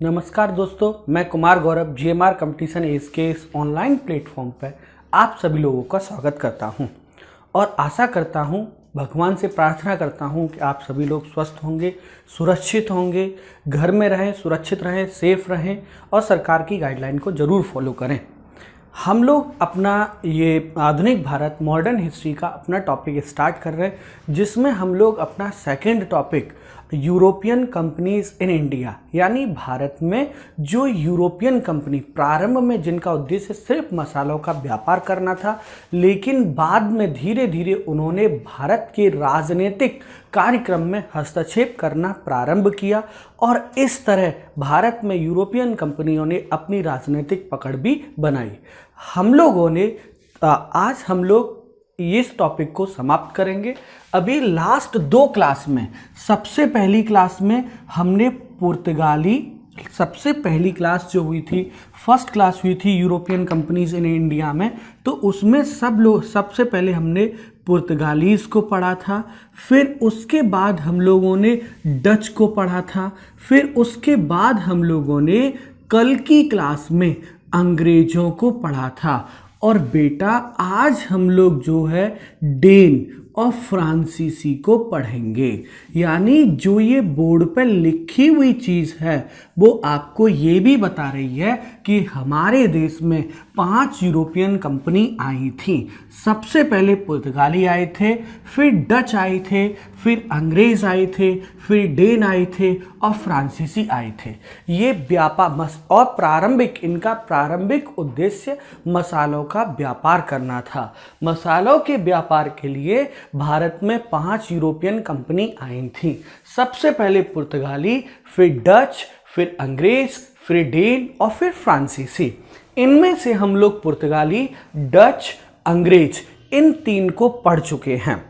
नमस्कार दोस्तों, मैं Kumar Gaurav GMR competition as के इस ऑनलाइन प्लेटफॉर्म पर आप सभी लोगों का स्वागत करता हूं और आशा करता हूं, भगवान से प्रार्थना करता हूं कि आप सभी लोग स्वस्थ होंगे, सुरक्षित होंगे, घर में रहें, सुरक्षित रहें, सेफ रहें और सरकार की गाइडलाइन को ज़रूर फॉलो करें। हम लोग अपना ये आधुनिक भारत मॉडर्न हिस्ट्री का अपना टॉपिक स्टार्ट कर रहे हैं, जिसमें हम लोग अपना second topic European companies in India, यानी भारत में जो यूरोपियन कंपनी प्रारंभ में जिनका उद्देश्य सिर्फ मसालों का व्यापार करना था, लेकिन बाद में धीरे धीरे उन्होंने भारत के राजनीतिक कार्यक्रम में हस्तक्षेप करना प्रारंभ किया और इस तरह भारत में यूरोपियन कंपनियों ने अपनी राजनीतिक पकड़ भी बनाई। आज हम लोग इस टॉपिक को समाप्त करेंगे। अभी लास्ट दो क्लास में, सबसे पहली क्लास में हमने पुर्तगाली, सबसे पहली क्लास जो हुई थी, फर्स्ट क्लास हुई थी यूरोपियन कंपनीज इन इंडिया में, तो उसमें सबसे पहले हमने पुर्तगालीज को पढ़ा था, फिर उसके बाद हम लोगों ने डच को पढ़ा था, फिर उसके बाद हम लोगों ने कल की क्लास में अंग्रेजों को पढ़ा था। और बेटा आज हम लोग जो है डेन और फ्रांसीसी को पढ़ेंगे। यानी जो ये बोर्ड पर लिखी हुई चीज़ है वो आपको ये भी बता रही है कि हमारे देश में 5 यूरोपियन कंपनी आई थी। सबसे पहले पुर्तगाली आए थे, फिर डच आए थे, फिर अंग्रेज आए थे, फिर डेन आए थे और फ्रांसीसी आए थे। ये व्यापार और इनका प्रारंभिक उद्देश्य मसालों का व्यापार करना था। मसालों के व्यापार के लिए भारत में 5 यूरोपियन कंपनी आई थी। सबसे पहले पुर्तगाली, फिर डच, फिर अंग्रेज, फिर डेन और फिर फ्रांसीसी। इनमें से हम लोग पुर्तगाली, डच, अंग्रेज इन 3 को पढ़ चुके हैं।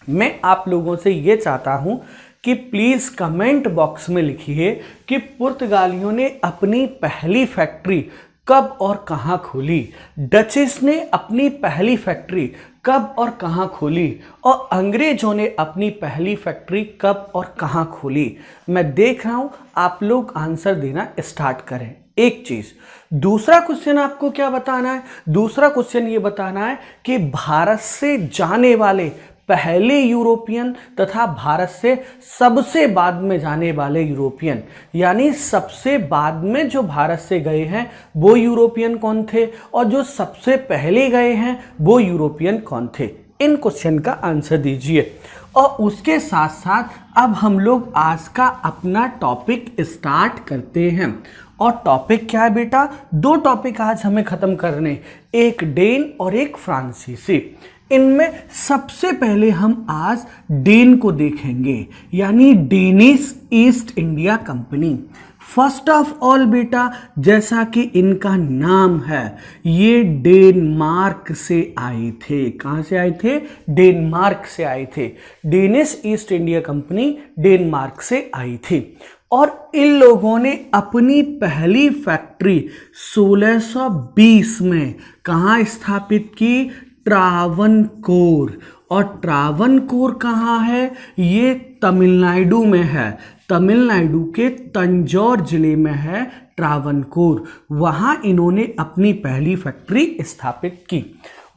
मैं आप लोगों से ये चाहता हूं कि प्लीज़ कमेंट बॉक्स में लिखिए कि पुर्तगालियों ने अपनी पहली फैक्ट्री कब और कहां खोली, डचेस ने अपनी पहली फैक्ट्री कब और कहां खोली और अंग्रेजों ने अपनी पहली फैक्ट्री कब और कहां खोली। मैं देख रहा हूं, आप लोग आंसर देना स्टार्ट करें। एक चीज, दूसरा क्वेश्चन आपको क्या बताना है? दूसरा क्वेश्चन ये बताना है कि भारत से जाने वाले पहले यूरोपियन तथा भारत से सबसे बाद में जाने वाले यूरोपियन, यानी सबसे बाद में जो भारत से गए हैं वो यूरोपियन कौन थे और जो सबसे पहले गए हैं वो यूरोपियन कौन थे। इन क्वेश्चन का आंसर दीजिए। और उसके साथ साथ अब हम लोग आज का अपना टॉपिक स्टार्ट करते हैं। और टॉपिक क्या है बेटा? 2 टॉपिक आज हमें खत्म करने, एक डेन और एक फ्रांसीसी। इनमें सबसे पहले हम आज डेन को देखेंगे, यानी Danish east India company. First of all बेटा, जैसा कि इनका नाम है, ये डेनमार्क से आए थे। कहां से आए थे? डेनमार्क से आए थे। Danish east India company Denmark से आई थी और इन लोगों ने अपनी पहली फैक्ट्री 1620 में कहां स्थापित की? ट्रावनकोर। और ट्रावनकोर कहाँ है? ये तमिलनाडु में है। तमिलनाडु के तंजौर जिले में है ट्रावनकोर। वहाँ इन्होंने अपनी पहली फैक्ट्री स्थापित की।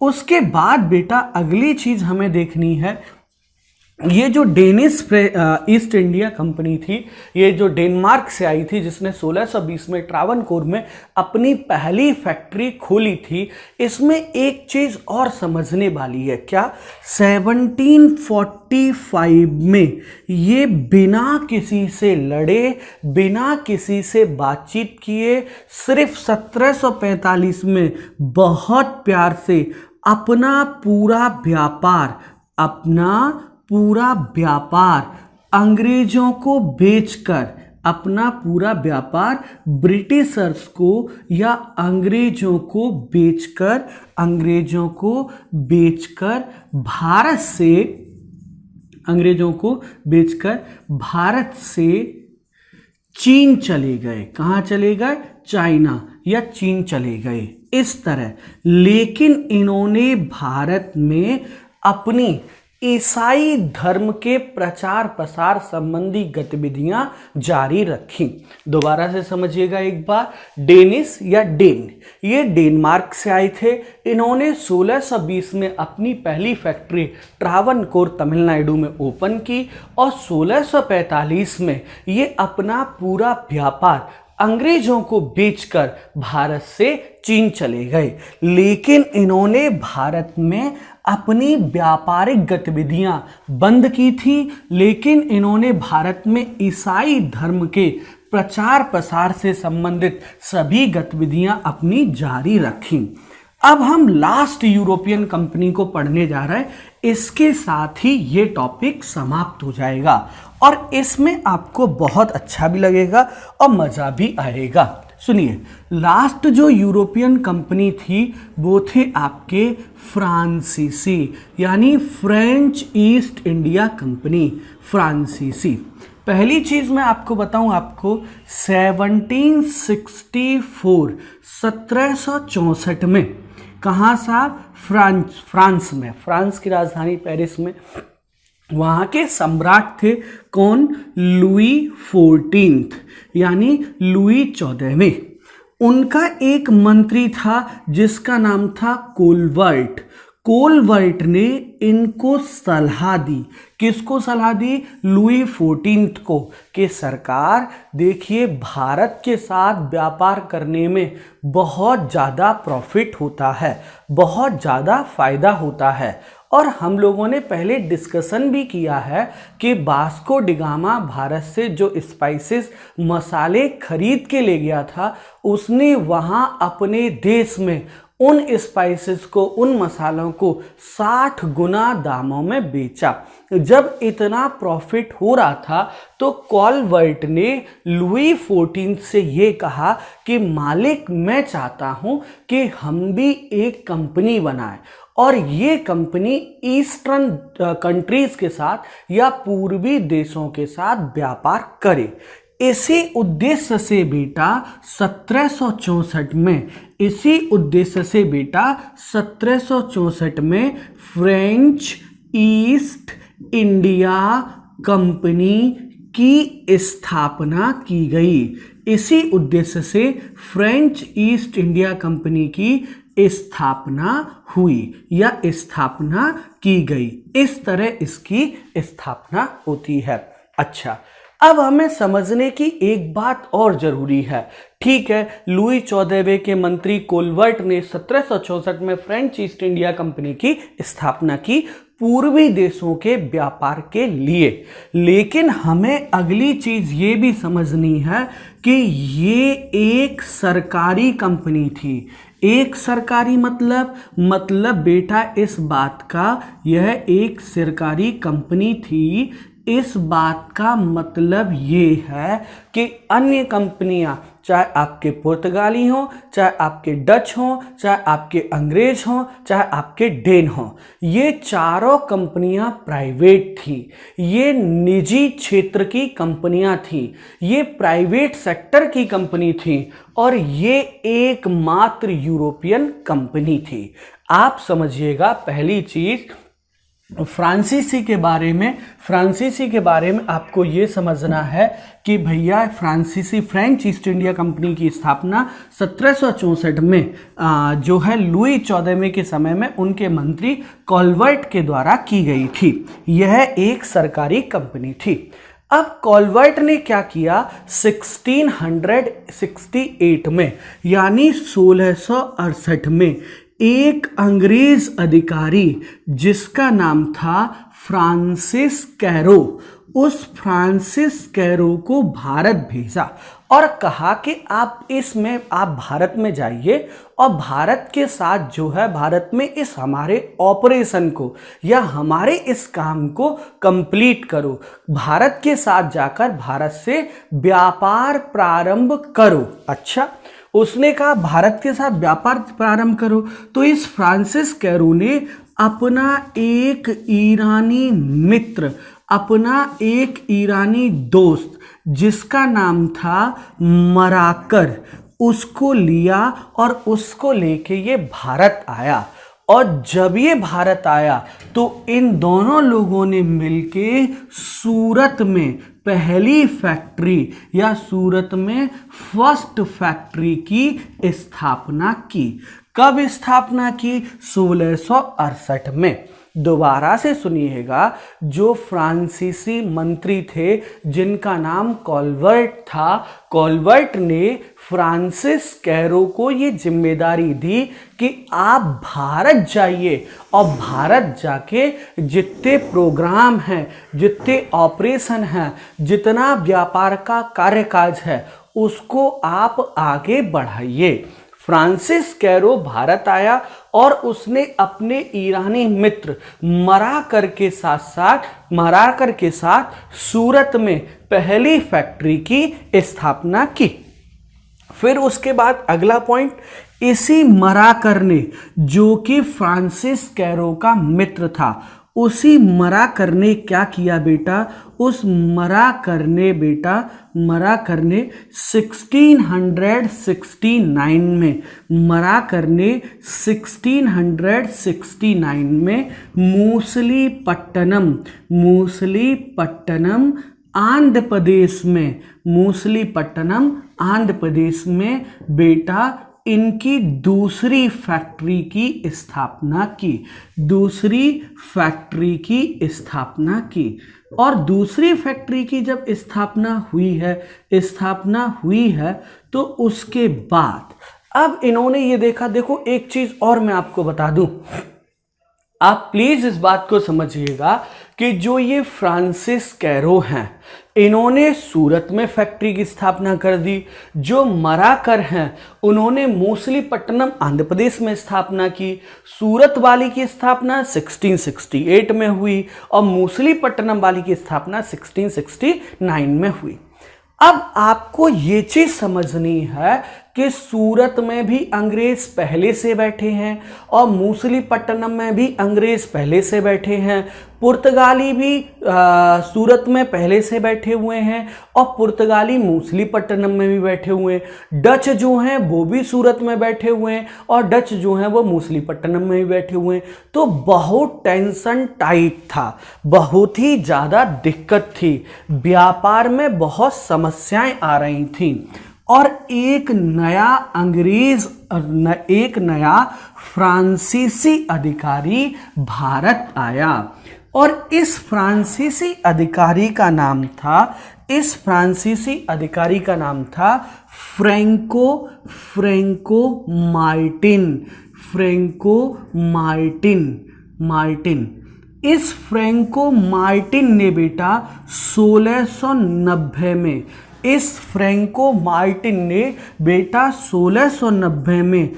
उसके बाद बेटा अगली चीज़ हमें देखनी है, ये जो डेनिश ईस्ट इंडिया कंपनी थी, ये जो डेनमार्क से आई थी, जिसने 1620 में ट्रावनकोर में अपनी पहली फैक्ट्री खोली थी, इसमें एक चीज़ और समझने वाली है। क्या? 1745 में ये बिना किसी से लड़े, बिना किसी से बातचीत किए, सिर्फ 1745 में बहुत प्यार से अपना पूरा व्यापार अंग्रेजों को बेचकर, अपना पूरा व्यापार ब्रिटिशर्स को या अंग्रेजों को बेचकर भारत से चीन चले गए। कहाँ चले गए? चाइना या चीन चले गए, इस तरह। लेकिन इन्होंने भारत में अपनी ईसाई धर्म के प्रचार प्रसार संबंधी गतिविधियां जारी रखी। दोबारा से समझिएगा एक बार, डेनिस या डेन, ये डेनमार्क से आए थे। इन्होंने 1620 में अपनी पहली फैक्ट्री ट्रावनकोर तमिलनाडु में ओपन की और 1645 में ये अपना पूरा व्यापार अंग्रेजों को बेचकर भारत से चीन चले गए। लेकिन इन्होंने भारत में अपनी व्यापारिक गतिविधियां बंद की थी, लेकिन इन्होंने भारत में ईसाई धर्म के प्रचार प्रसार से संबंधित सभी गतिविधियां अपनी जारी रखी। अब हम लास्ट यूरोपियन कंपनी को पढ़ने जा रहे हैं, इसके साथ ही ये टॉपिक समाप्त हो जाएगा और इसमें आपको बहुत अच्छा भी लगेगा और मज़ा भी आएगा। सुनिए, लास्ट जो यूरोपियन कंपनी थी वो थे आपके फ्रांसीसी, यानी फ्रेंच ईस्ट इंडिया कंपनी, फ्रांसीसी। पहली चीज़ मैं आपको बताऊं, आपको 1764 में कहाँ साहब, फ्रांस में, फ्रांस की राजधानी पेरिस में, वहाँ के सम्राट थे कौन, लुई 14, यानी लुई 14वें। उनका एक मंत्री था जिसका नाम था कोलवर्ट। कोलवर्ट ने इनको सलाह दी, किसको सलाह दी, लुई 14 को, कि सरकार देखिए भारत के साथ व्यापार करने में बहुत ज़्यादा प्रॉफिट होता है, बहुत ज़्यादा फायदा होता है। और हम लोगों ने पहले डिस्कशन भी किया है कि वास्को डी गामा भारत से जो स्पाइसेस मसाले खरीद के ले गया था, उसने वहाँ अपने देश में उन स्पाइसेस को, उन मसालों को 60 गुना दामों में बेचा। जब इतना प्रॉफिट हो रहा था तो कोलवर्ट ने लुई 14 से ये कहा कि मालिक, मैं चाहता हूँ कि हम भी एक कंपनी बनाएं और ये कंपनी ईस्टर्न कंट्रीज के साथ या पूर्वी देशों के साथ व्यापार करे। इसी उद्देश्य से बेटा 1764 में फ्रेंच ईस्ट इंडिया कंपनी की स्थापना की गई। इसी उद्देश्य से फ्रेंच ईस्ट इंडिया कंपनी की स्थापना हुई या स्थापना की गई। इस तरह इसकी स्थापना होती है। अच्छा, अब हमें समझने की एक बात और जरूरी है। ठीक है, लुई 14वें के मंत्री कोलवर्ट ने 1764 में फ्रेंच ईस्ट इंडिया कंपनी की स्थापना की पूर्वी देशों के व्यापार के लिए, लेकिन हमें अगली चीज ये भी समझनी है कि ये एक सरकारी कंपनी थी। एक सरकारी मतलब बेटा इस बात का, यह एक सरकारी कंपनी थी। इस बात का मतलब ये है कि अन्य कंपनियां, चाहे आपके पुर्तगाली हों, चाहे आपके डच हों, चाहे आपके अंग्रेज हों, चाहे आपके डेन हों, ये चारों कंपनियां प्राइवेट थी। ये निजी क्षेत्र की कंपनियां थी, ये प्राइवेट सेक्टर की कंपनी थी और ये एकमात्र यूरोपियन कंपनी थी। आप समझिएगा, पहली चीज फ्रांसीसी के बारे में आपको ये समझना है कि भैया फ्रांसीसी फ्रेंच ईस्ट इंडिया कंपनी की स्थापना 1764 में जो है लुई 14वें के समय में उनके मंत्री कोलवर्ट के द्वारा की गई थी। यह एक सरकारी कंपनी थी। अब कोलवर्ट ने क्या किया, 1668 में यानी 1668 में एक अंग्रेज अधिकारी जिसका नाम था फ्रांसिस कैरो, उस फ्रांसिस कैरो को भारत भेजा और कहा कि आप भारत में जाइए और भारत के साथ जो है, भारत में इस हमारे ऑपरेशन को या हमारे इस काम को कंप्लीट करो। भारत के साथ जाकर भारत से व्यापार प्रारंभ करो। अच्छा, उसने कहा भारत के साथ व्यापार प्रारंभ करो। तो इस फ्रांसिस कैरो ने अपना एक ईरानी मित्र, अपना एक ईरानी दोस्त जिसका नाम था मराकर, उसको लिया और उसको लेके ये भारत आया और जब ये भारत आया तो इन दोनों लोगों ने मिलके सूरत में पहली फैक्ट्री या सूरत में फर्स्ट फैक्ट्री की स्थापना की। कब स्थापना की? 1668 में। दोबारा से सुनिएगा, जो फ्रांसीसी मंत्री थे जिनका नाम कॉलवर्ट था, कॉलवर्ट ने फ्रांसिस कैरो को ये जिम्मेदारी दी कि आप भारत जाइए और भारत जाके जितने प्रोग्राम हैं, जितने ऑपरेशन हैं, जितना व्यापार का कार्यकाज है उसको आप आगे बढ़ाइए। फ्रांसिस कैरो भारत आया और उसने अपने ईरानी मित्र मराकर के साथ सूरत में पहली फैक्ट्री की स्थापना की। फिर उसके बाद अगला पॉइंट, इसी मराकर ने, जो कि फ्रांसिस कैरो का मित्र था, उसी मराकर ने क्या किया बेटा? उस मराकर ने 1669 में मूसलीपट्टनम आंध्र प्रदेश में बेटा इनकी दूसरी फैक्ट्री की स्थापना की। और दूसरी फैक्ट्री की जब स्थापना हुई है तो उसके बाद अब इन्होंने ये देखा। देखो एक चीज और मैं आपको बता दूं, आप प्लीज इस बात को समझिएगा कि जो ये फ्रांसिस कैरो हैं, इन्होंने सूरत में फैक्ट्री की स्थापना कर दी। जो मराकर हैं उन्होंने मूसलीपट्टनम आंध्र प्रदेश में स्थापना की। सूरत वाली की स्थापना 1668 में हुई और मूसलीपट्टनम वाली की स्थापना 1669 में हुई। अब आपको ये चीज समझनी है कि सूरत में भी अंग्रेज पहले से बैठे हैं और मूसलीपट्टनम में भी अंग्रेज पहले से बैठे हैं। पुर्तगाली भी सूरत में पहले से बैठे हुए हैं और पुर्तगाली मूसलीपट्टनम में भी बैठे हुए हैं। डच जो हैं वो भी सूरत में बैठे हुए हैं और डच जो हैं वो मूसलीपट्टनम में भी बैठे हुए हैं। तो बहुत टेंशन टाइट था, बहुत ही ज़्यादा दिक्कत थी, व्यापार में बहुत समस्याएं आ रही थी। और एक नया फ्रांसीसी अधिकारी भारत आया और इस फ्रांसीसी अधिकारी का नाम था फ्रैंको मार्टिन। इस फ्रैंको मार्टिन ने बेटा 1690 में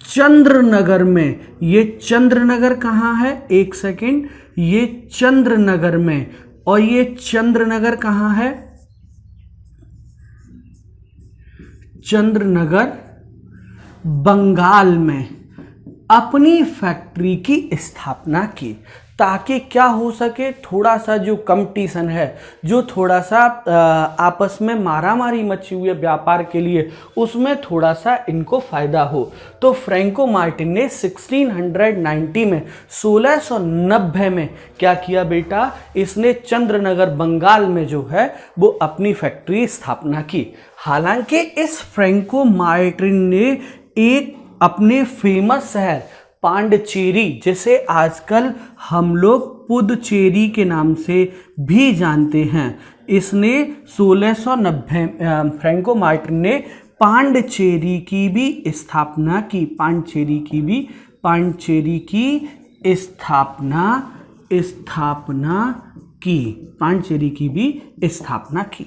चंद्रनगर में, ये चंद्रनगर कहाँ है? एक सेकेंड, ये चंद्रनगर में, और ये चंद्रनगर कहाँ है? चंद्रनगर बंगाल में अपनी फैक्ट्री की स्थापना की, ताकि क्या हो सके, थोड़ा सा जो कंपटीशन है, जो थोड़ा सा आपस में मारामारी मची हुई है व्यापार के लिए, उसमें थोड़ा सा इनको फायदा हो। तो फ्रैंको मार्टिन ने 1690 में क्या किया बेटा? इसने चंद्रनगर बंगाल में जो है वो अपनी फैक्ट्री स्थापना की। हालांकि इस फ्रैंको मार्टिन ने एक अपने फेमस शहर पांडिचेरी, जिसे आजकल हम लोग पुदुचेरी के नाम से भी जानते हैं, इसने 1690 फ्रैंको मार्टिन ने पांडिचेरी की भी स्थापना की। पांडिचेरी की भी स्थापना की।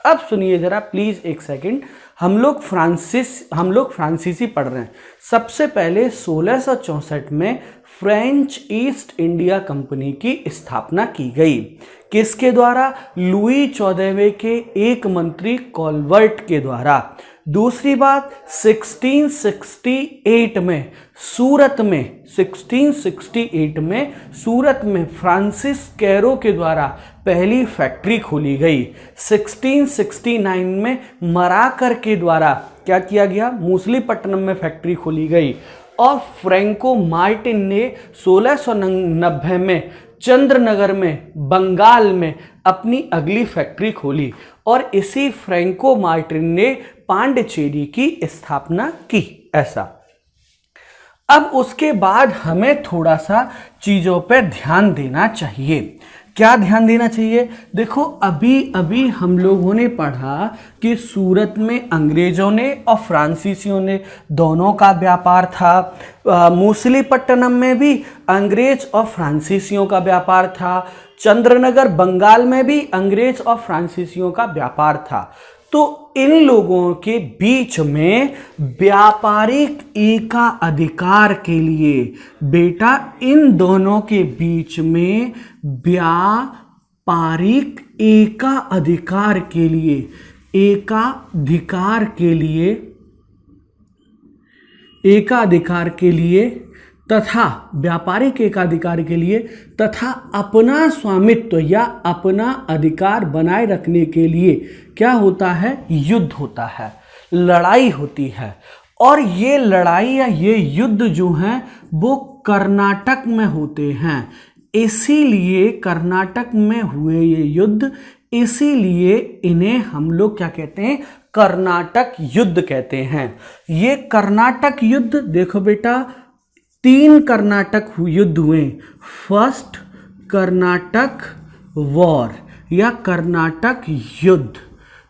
अब सुनिए जरा प्लीज एक सेकंड, हम लोग फ्रांसीसी पढ़ रहे हैं। सबसे पहले 1664 में फ्रेंच ईस्ट इंडिया कंपनी की स्थापना की गई। किसके द्वारा? लुई 14वें के एक मंत्री कॉलवर्ट के द्वारा। दूसरी बात, 1668 में सूरत में फ्रांसिस कैरो के द्वारा पहली फैक्ट्री खोली गई। 1669 में मराकर के द्वारा क्या किया गया? मूसलीपट्टनम में फैक्ट्री खोली गई। और फ्रैंको मार्टिन ने 1690 में चंद्रनगर में बंगाल में अपनी अगली फैक्ट्री खोली और इसी फ्रैंको मार्टिन ने पांडिचेरी की स्थापना की। ऐसा अब उसके बाद हमें थोड़ा सा चीजों पे ध्यान देना चाहिए। क्या ध्यान देना चाहिए? देखो अभी अभी हम लोगों ने पढ़ा कि सूरत में अंग्रेजों ने और फ्रांसीसियों ने दोनों का व्यापार था। मूसलीपट्टनम में भी अंग्रेज और फ्रांसीसियों का व्यापार था। चंद्रनगर बंगाल में भी अंग्रेज और फ्रांसीसियों का व्यापार था। तो इन लोगों के बीच में व्यापारिक एका अधिकार के लिए बेटा, इन दोनों के बीच में व्यापारिक एका अधिकार के लिए, एकाधिकार के लिए तथा व्यापारिक एकाधिकार के लिए तथा अपना स्वामित्व या अपना अधिकार बनाए रखने के लिए क्या होता है? युद्ध होता है, लड़ाई होती है। और ये लड़ाई या ये युद्ध जो हैं वो कर्नाटक में होते हैं। इसीलिए कर्नाटक में हुए ये युद्ध, इसीलिए इन्हें हम लोग क्या कहते हैं? कर्नाटक युद्ध कहते हैं। ये कर्नाटक युद्ध देखो बेटा, 3 कर्नाटक युद्ध हुए। फर्स्ट कर्नाटक वॉर या कर्नाटक युद्ध।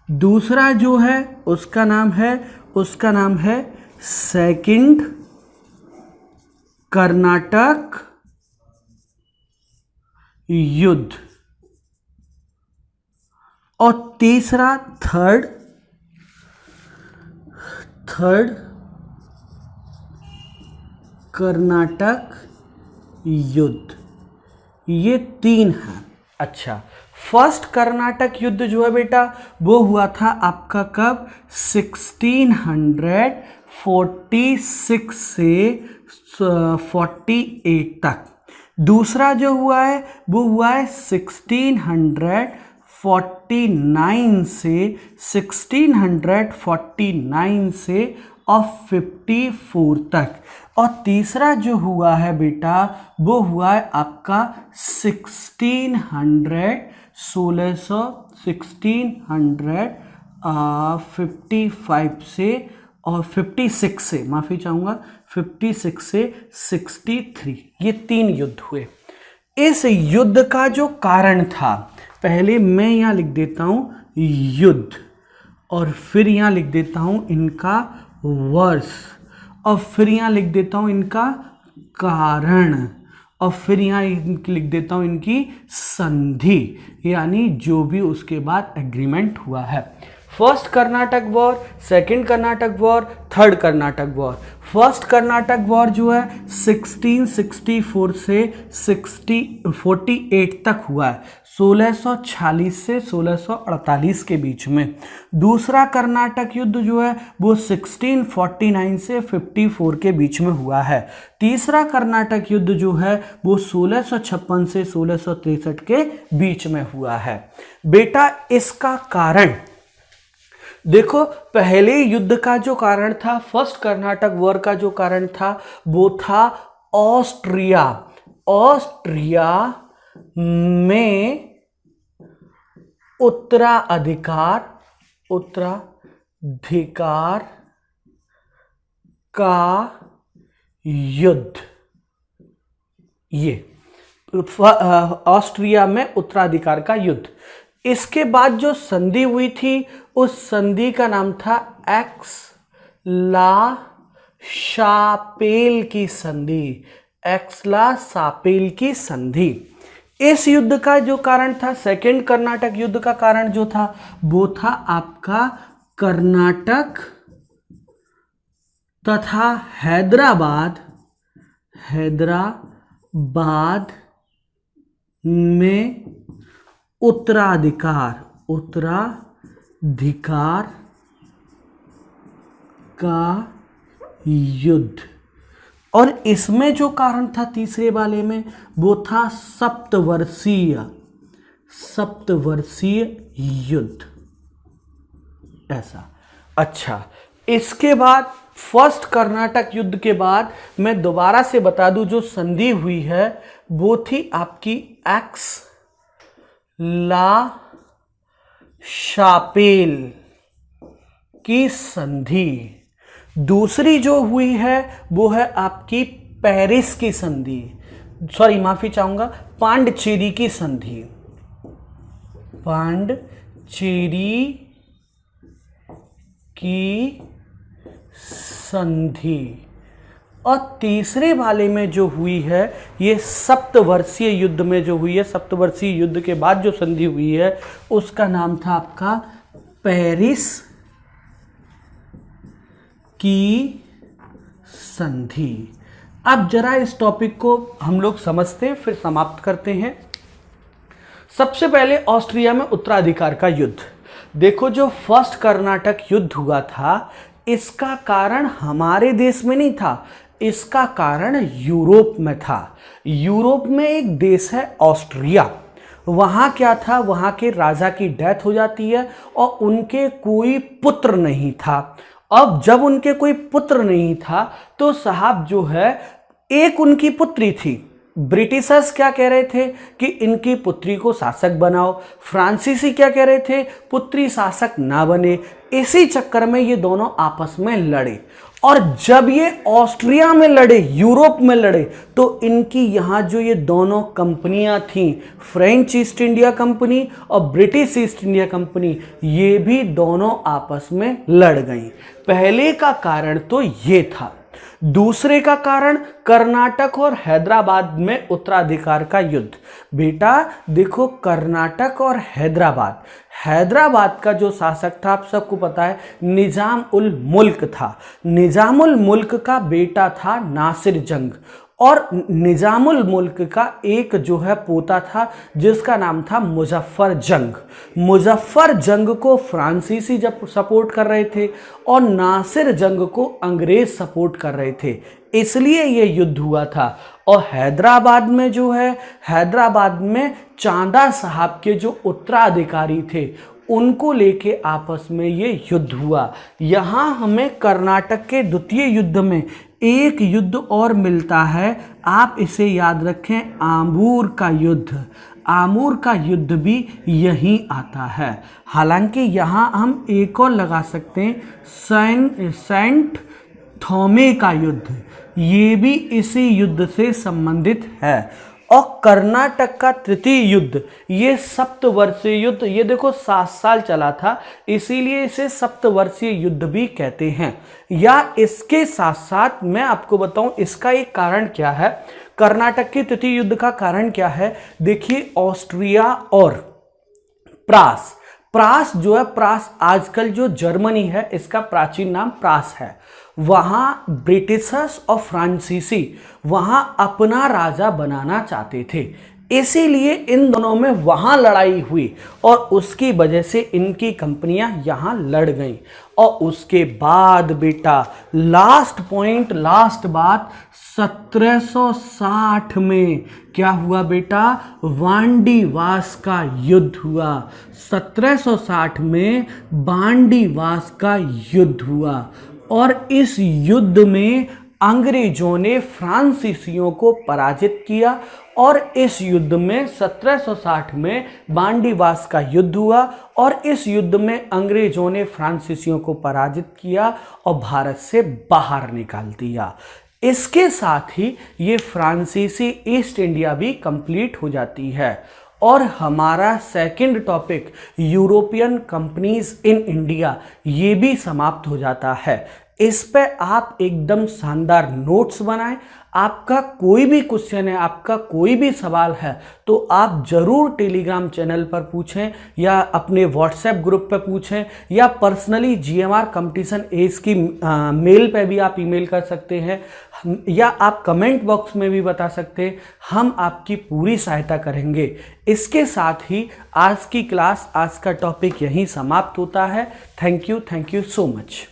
दूसरा जो है उसका नाम है सेकंड कर्नाटक युद्ध। और तीसरा थर्ड कर्नाटक युद्ध। ये 3 हैं। अच्छा, फर्स्ट कर्नाटक युद्ध जो है बेटा वो हुआ था आपका कब? 1646 से 48 तक। दूसरा जो हुआ है वो हुआ है 1649 से और 54 तक। और तीसरा जो हुआ है बेटा वो हुआ है आपका 1655 से और 56 से, माफ़ी चाहूँगा, 56 से 63। ये 3 युद्ध हुए। इस युद्ध का जो कारण था, पहले मैं यहाँ लिख देता हूँ युद्ध और फिर यहाँ लिख देता हूँ इनका वर्ष और फिर यहाँ लिख देता हूँ इनका कारण और फिर यहाँ लिख देता हूँ इनकी संधि, यानी जो भी उसके बाद एग्रीमेंट हुआ है। First Karnataka war, second Karnataka war, third Karnataka war. First Karnataka war जो है 1664 से 48 तक हुआ है, 1646 से 1648 के बीच में। दूसरा कर्नाटक युद्ध जो है वो 1649 से 54 के बीच में हुआ है। तीसरा कर्नाटक युद्ध जो है वो 1656 से 1663 के बीच में हुआ है। बेटा इसका कारण देखो, पहले युद्ध का जो कारण था, फर्स्ट कर्नाटक वॉर का जो कारण था वो था ऑस्ट्रिया में उत्तराधिकार का युद्ध। ये ऑस्ट्रिया में उत्तराधिकार का युद्ध। इसके बाद जो संधि हुई थी उस संधि का नाम था एक्स-ला-शापेल की संधि। इस युद्ध का जो कारण था, सेकेंड कर्नाटक युद्ध का कारण जो था वो था आपका कर्नाटक तथा हैदराबाद में उत्तराधिकार का युद्ध। और इसमें जो कारण था तीसरे वाले में वो था सप्तवर्षीय युद्ध। ऐसा। अच्छा, इसके बाद फर्स्ट कर्नाटक युद्ध के बाद मैं दोबारा से बता दूं, जो संधि हुई है वो थी आपकी एक्स ला शापेल की संधि। दूसरी जो हुई है वो है आपकी पेरिस की संधि, सॉरी माफी चाहूंगा, पांडिचेरी की संधि, पांडिचेरी की संधि। और तीसरे वाले में जो हुई है ये सप्तवर्षीय युद्ध में जो हुई है, सप्तवर्षीय युद्ध के बाद जो संधि हुई है उसका नाम था आपका पेरिस की संधि। अब जरा इस टॉपिक को हम लोग समझते हैं फिर समाप्त करते हैं। सबसे पहले ऑस्ट्रिया में उत्तराधिकार का युद्ध। देखो जो फर्स्ट कर्नाटक युद्ध हुआ था इसका कारण हमारे देश में नहीं था, इसका कारण यूरोप में था। यूरोप में एक देश है ऑस्ट्रिया, वहाँ क्या था, वहाँ के राजा की डेथ हो जाती है और उनके कोई पुत्र नहीं था। अब जब उनके कोई पुत्र नहीं था तो साहब जो है एक उनकी पुत्री थी। ब्रिटिशर्स क्या कह रहे थे कि इनकी पुत्री को शासक बनाओ, फ्रांसीसी क्या कह रहे थे, पुत्री शासक ना बने। इसी चक्कर में ये दोनों आपस में लड़े और जब ये ऑस्ट्रिया में लड़े, यूरोप में लड़े, तो इनकी यहाँ जो ये दोनों कंपनियां थीं, फ्रेंच ईस्ट इंडिया कंपनी और ब्रिटिश ईस्ट इंडिया कंपनी, ये भी दोनों आपस में लड़ गईं। पहले का कारण तो ये था। दूसरे का कारण कर्नाटक और हैदराबाद में उत्तराधिकार का युद्ध। बेटा देखो कर्नाटक और हैदराबाद, हैदराबाद का जो शासक था आप सबको पता है निजाम उल मुल्क था। निजाम उल मुल्क का बेटा था नासिर जंग और निजामुल मुल्क का एक जो है पोता था जिसका नाम था मुजफ्फर जंग। मुजफ्फर जंग को फ्रांसीसी जब सपोर्ट कर रहे थे और नासिर जंग को अंग्रेज सपोर्ट कर रहे थे, इसलिए ये युद्ध हुआ था। और हैदराबाद में जो है, हैदराबाद में चांदा साहब के जो उत्तराधिकारी थे उनको लेके आपस में ये युद्ध हुआ। यहाँ हमें कर्नाटक के द्वितीय युद्ध में एक युद्ध और मिलता है, आप इसे याद रखें, आमूर का युद्ध। आमूर का युद्ध भी यहीं आता है। हालांकि यहाँ हम एक और लगा सकते हैं, सेंट थॉमे का युद्ध, ये भी इसी युद्ध से संबंधित है। और कर्नाटक का तृतीय युद्ध, ये सप्तवर्षीय युद्ध, ये देखो 7 साल चला था, इसीलिए इसे सप्तवर्षीय युद्ध भी कहते हैं। या इसके साथ साथ मैं आपको बताऊं इसका एक कारण क्या है, कर्नाटक के तृतीय युद्ध का कारण क्या है। देखिए ऑस्ट्रिया और प्रास, प्रास जो है, प्रास आजकल जो जर्मनी है इसका प्राचीन नाम प्रास है। वहाँ ब्रिटिशर्स और फ्रांसीसी वहाँ अपना राजा बनाना चाहते थे, इसीलिए इन दोनों में वहाँ लड़ाई हुई और उसकी वजह से इनकी कंपनियां यहाँ लड़ गईं। और उसके बाद बेटा लास्ट पॉइंट, लास्ट बात, 1760 में क्या हुआ बेटा, वांडीवास का युद्ध हुआ। 1760 में वांडीवास का युद्ध हुआ और इस युद्ध में अंग्रेजों ने फ्रांसीसियों को पराजित किया और इस युद्ध में 1760 में वांडीवास का युद्ध हुआ और इस युद्ध में अंग्रेजों ने फ्रांसीसियों को पराजित किया और भारत से बाहर निकाल दिया। इसके साथ ही ये फ्रांसीसी ईस्ट इंडिया भी कंप्लीट हो जाती है और हमारा second topic European companies in India ये भी समाप्त हो जाता है। इस पे आप एकदम शानदार नोट्स बनाएं। आपका कोई भी क्वेश्चन है, आपका कोई भी सवाल है तो आप ज़रूर टेलीग्राम चैनल पर पूछें या अपने व्हाट्सएप ग्रुप पर पूछें या पर्सनली GMR कंपटीशन एज की मेल पे भी आप ईमेल कर सकते हैं या आप कमेंट बॉक्स में भी बता सकते हैं। हम आपकी पूरी सहायता करेंगे। इसके साथ ही आज की क्लास, आज का टॉपिक यहीं समाप्त होता है। Thank you so much.